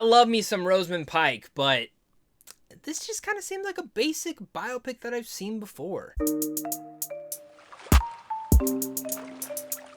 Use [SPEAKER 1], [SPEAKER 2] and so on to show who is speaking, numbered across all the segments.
[SPEAKER 1] I love me some Rosamund Pike, but this just kind of seemed like a basic biopic that I've seen before.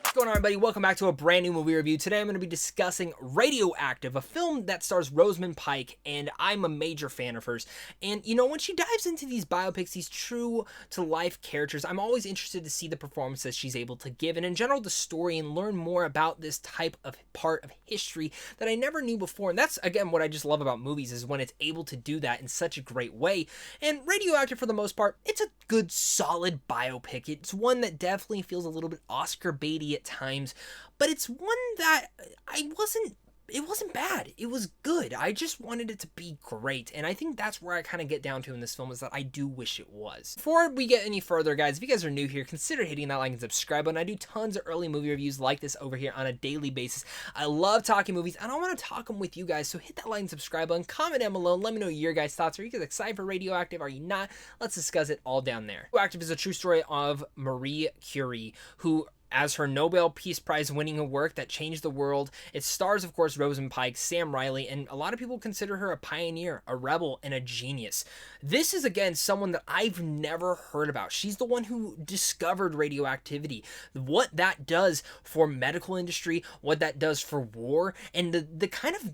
[SPEAKER 1] What's going on, everybody? Welcome back to a brand new movie review. Today I'm going to be discussing Radioactive, a film that stars Rosamund Pike, and I'm a major fan of hers. And you know, when she dives into these biopics, these true to life characters, I'm always interested to see the performances she's able to give, and in general the story, and learn more about this type of part of history that I never knew before. And that's, again, what I just love about movies, is when it's able to do that in such a great way. And Radioactive, for the most part, it's a good, solid biopic. It's one that definitely feels a little bit Oscar baity at times, but it's one that it wasn't bad. It was good. I just wanted it to be great, and I think that's where I kind of get down to in this film, is that I do wish it was. Before we get any further, guys, if you guys are new here, consider hitting that like and subscribe button. I do tons of early movie reviews like this over here on a daily basis. I love talking movies, and I want to talk them with you guys, so hit that like and subscribe button, comment down below, and let me know your guys' thoughts. Are you guys excited for Radioactive? Are you not? Let's discuss it all down there. Radioactive is a true story of Marie Curie, who, as her Nobel Peace Prize winning work that changed the world. It stars, of course, Rosamund Pike, Sam Riley, and a lot of people consider her a pioneer, a rebel, and a genius. This is, again, someone that I've never heard about. She's the one who discovered radioactivity, what that does for medical industry, what that does for war, and the kind of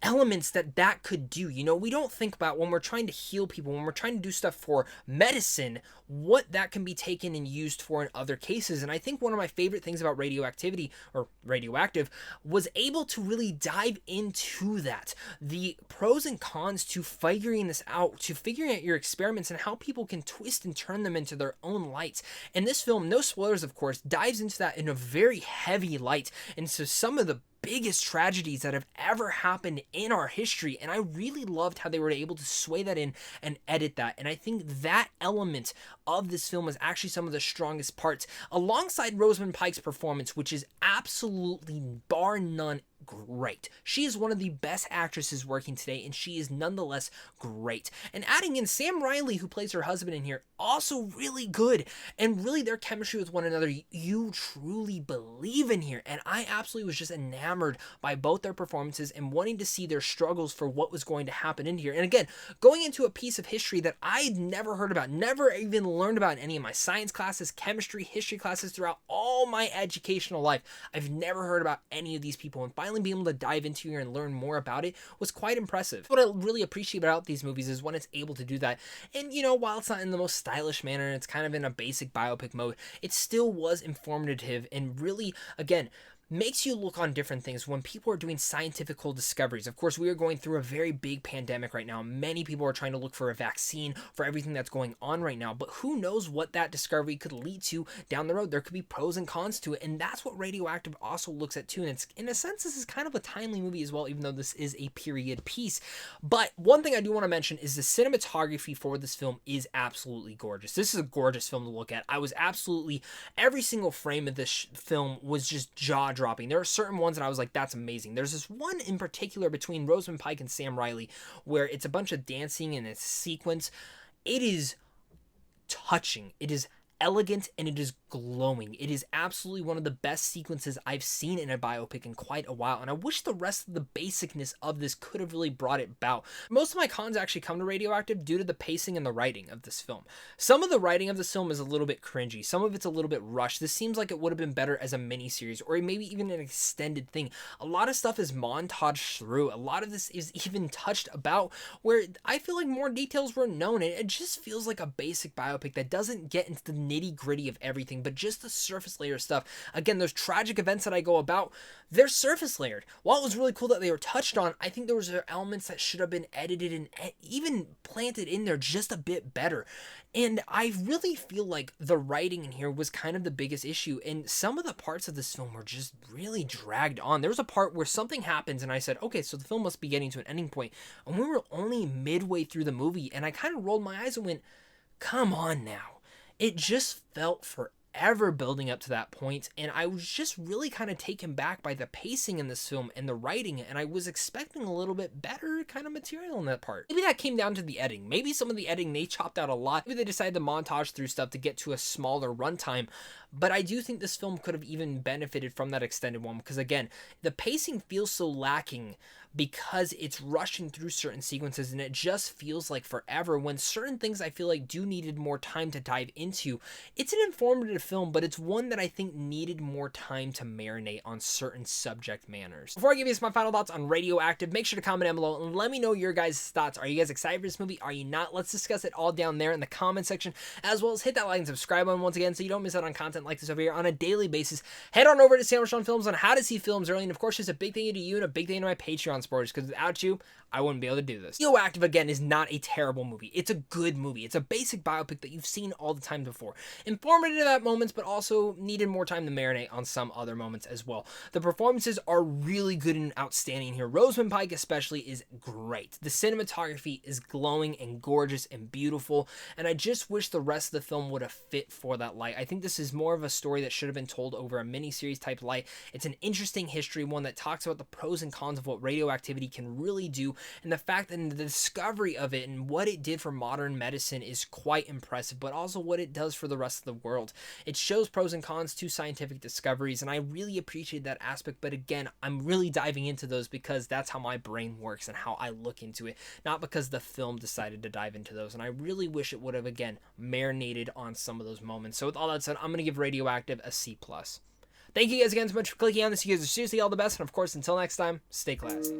[SPEAKER 1] elements that could do. You know, we don't think about, when we're trying to heal people, when we're trying to do stuff for medicine, what that can be taken and used for in other cases. And I think one of my favorite things about Radioactive was able to really dive into that, the pros and cons to figuring this out, to figuring out your experiments and how people can twist and turn them into their own lights. And this film, no spoilers of course, dives into that in a very heavy light, and so some of the biggest tragedies that have ever happened in our history. And I really loved how they were able to sway that in and edit that. And I think that element of this film is actually some of the strongest parts, alongside Rosamund Pike's performance, which is absolutely, bar none, great. She is one of the best actresses working today, and she is nonetheless great. And adding in Sam Riley, who plays her husband in here, also really good. And really, their chemistry with one another, you truly believe in here. And I absolutely was just enamored by both their performances and wanting to see their struggles for what was going to happen in here. And again, going into a piece of history that I'd never heard about, never even learned about in any of my science classes, chemistry, history classes throughout all my educational life. I've never heard about any of these people, and finally being able to dive into here and learn more about it was quite impressive. What I really appreciate about these movies is when it's able to do that. And you know, while it's not in the most stylish manner, and it's kind of in a basic biopic mode, it still was informative and really, again, makes you look on different things when people are doing scientific discoveries. Of course, we are going through a very big pandemic right now. Many people are trying to look for a vaccine for everything that's going on right now, but who knows what that discovery could lead to down the road. There could be pros and cons to it, and that's what Radioactive also looks at too. And it's, in a sense, this is kind of a timely movie as well, even though this is a period piece. But one thing I do want to mention is the cinematography for this film is absolutely gorgeous. This is a gorgeous film to look at. I was absolutely, every single frame of this film was just jaw-dropping. There are certain ones that I was like, that's amazing. There's this one in particular between Rosamund Pike and Sam Riley where it's a bunch of dancing and it's a sequence. It is touching. It is elegant, and it is glowing. It is absolutely one of the best sequences I've seen in a biopic in quite a while, and I wish the rest of the basicness of this could have really brought it about. Most of my cons actually come to Radioactive due to the pacing and the writing of this film. Some of the writing of this film is a little bit cringy. Some of it's a little bit rushed. This seems like it would have been better as a miniseries, or maybe even an extended thing. A lot of stuff is montaged through. A lot of this is even touched about where I feel like more details were known, and it just feels like a basic biopic that doesn't get into the nitty-gritty of everything, but just the surface layer stuff. Again, those tragic events that I go about, they're surface layered. While it was really cool that they were touched on, I think there was elements that should have been edited and even planted in there just a bit better. And I really feel like the writing in here was kind of the biggest issue, and some of the parts of this film were just really dragged on. There was a part where something happens and I said, okay, so the film must be getting to an ending point, and we were only midway through the movie, and I kind of rolled my eyes and went, come on now. It just felt forever building up to that point, and I was just really kind of taken back by the pacing in this film and the writing, and I was expecting a little bit better kind of material in that part. Maybe that came down to the editing. Maybe some of the editing, they chopped out a lot. Maybe they decided to montage through stuff to get to a smaller runtime, but I do think this film could have even benefited from that extended one, because again, the pacing feels so lacking, because it's rushing through certain sequences and it just feels like forever when certain things I feel like do needed more time to dive into. It's an informative film, but it's one that I think needed more time to marinate on certain subject manners. Before I give you my final thoughts on Radioactive, make sure to comment down below and let me know your guys' thoughts. Are you guys excited for this movie? Are you not? Let's discuss it all down there in the comment section, as well as hit that like and subscribe button once again so you don't miss out on content like this over here on a daily basis. Head on over to Sandwich on Films on how to see films early, and of course just a big thank you to you and a big thank you to my Patreon supporters, because without you, I wouldn't be able to do this. Radioactive, again, is not a terrible movie. It's a good movie. It's a basic biopic that you've seen all the time before. Informative at moments, but also needed more time to marinate on some other moments as well. The performances are really good and outstanding here. Rosamund Pike especially is great. The cinematography is glowing and gorgeous and beautiful, and I just wish the rest of the film would have fit for that light. I think this is more of a story that should have been told over a miniseries type light. It's an interesting history, one that talks about the pros and cons of what radioactivity can really do, and the fact that the discovery of it and what it did for modern medicine is quite impressive, but also what it does for the rest of the world. It shows pros and cons to scientific discoveries, and I really appreciate that aspect, but again, I'm really diving into those because that's how my brain works and how I look into it, not because the film decided to dive into those, and I really wish it would have, again, marinated on some of those moments. So with all that said, I'm going to give Radioactive a C+. Thank you guys again so much for clicking on this. You guys are seriously all the best, and of course, until next time, stay classy.